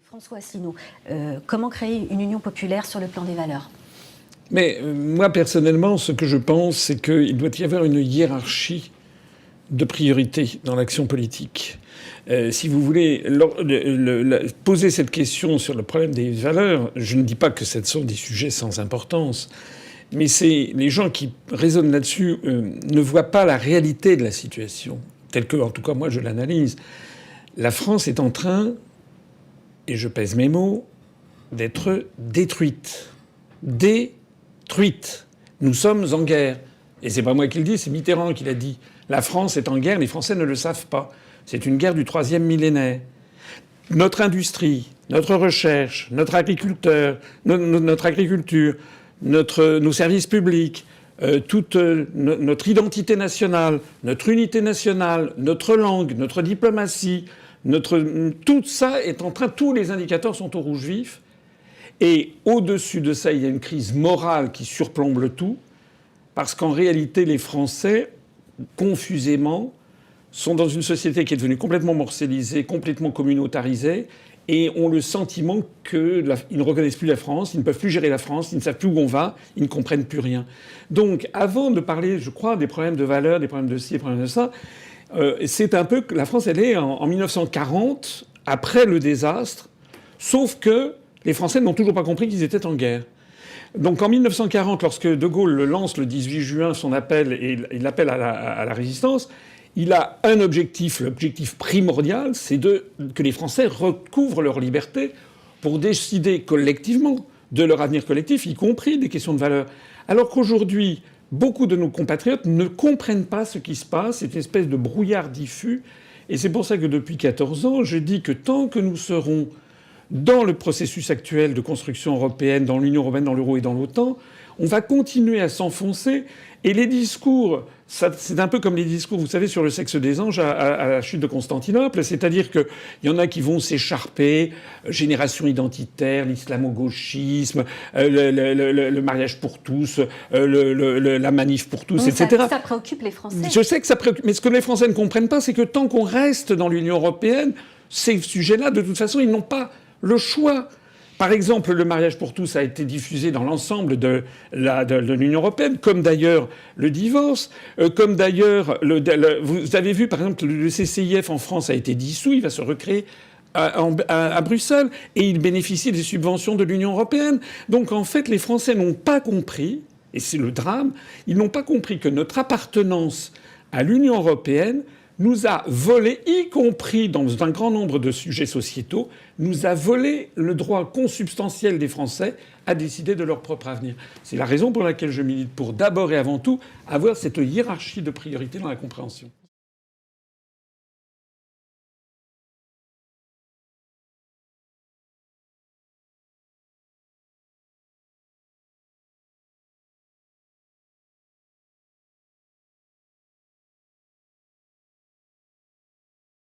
François Asselineau, comment créer une union populaire sur le plan des valeurs? Mais moi, personnellement, ce que je pense, c'est qu'il doit y avoir une hiérarchie de priorités dans l'action politique. Si vous voulez poser cette question sur le problème des valeurs, je ne dis pas que ce sont des sujets sans importance, mais c'est les gens qui raisonnent là-dessus ne voient pas la réalité de la situation, telle que, en tout cas, moi, je l'analyse. La France est en train, et je pèse mes mots, d'être détruite. Détruite. Nous sommes en guerre. Et c'est pas moi qui le dis, c'est Mitterrand qui l'a dit. La France est en guerre, les Français ne le savent pas. C'est une guerre du 3e millénaire. Notre industrie, notre recherche, notre agriculture, nos services publics, toute notre identité nationale, notre unité nationale, notre langue, notre diplomatie, tout ça est en train, tous les indicateurs sont au rouge vif. Et au-dessus de ça, il y a une crise morale qui surplombe le tout, parce qu'en réalité, les Français, confusément, sont dans une société qui est devenue complètement morcellisée, complètement communautarisée, et ont le sentiment qu'ils ne reconnaissent plus la France, ils ne peuvent plus gérer la France, ils ne savent plus où on va, ils ne comprennent plus rien. Donc, avant de parler, je crois, des problèmes de valeurs, des problèmes de ci, des problèmes de ça, c'est un peu que la France, elle est en 1940, après le désastre, sauf que les Français n'ont toujours pas compris qu'ils étaient en guerre. Donc en 1940, lorsque De Gaulle lance le 18 juin son appel, et il appelle à la résistance, il a un objectif, l'objectif primordial, c'est que les Français recouvrent leur liberté pour décider collectivement de leur avenir collectif, y compris des questions de valeur. Alors qu'aujourd'hui, beaucoup de nos compatriotes ne comprennent pas ce qui se passe, c'est une espèce de brouillard diffus. Et c'est pour ça que depuis 14 ans, je dis que tant que nous serons dans le processus actuel de construction européenne, dans l'Union européenne, dans l'euro et dans l'OTAN, on va continuer à s'enfoncer. Et les discours, c'est un peu comme les discours, vous savez, sur le sexe des anges à la chute de Constantinople. C'est-à-dire qu'il y en a qui vont s'écharper, génération identitaire, l'islamo-gauchisme, le mariage pour tous, la manif pour tous, etc. Ça préoccupe les Français. Je sais que ça préoccupe. Mais ce que les Français ne comprennent pas, c'est que tant qu'on reste dans l'Union européenne, ces sujets-là, de toute façon, ils n'ont pas le choix. Par exemple, le mariage pour tous a été diffusé dans l'ensemble de l'Union européenne, comme d'ailleurs le divorce, comme d'ailleurs vous avez vu, par exemple, le CCIF en France a été dissous, il va se recréer à Bruxelles, et il bénéficie des subventions de l'Union européenne. Donc en fait, les Français n'ont pas compris, et c'est le drame, ils n'ont pas compris que notre appartenance à l'Union européenne nous a volé, y compris dans un grand nombre de sujets sociétaux, nous a volé le droit consubstantiel des Français à décider de leur propre avenir. C'est la raison pour laquelle je milite pour d'abord et avant tout avoir cette hiérarchie de priorités dans la compréhension.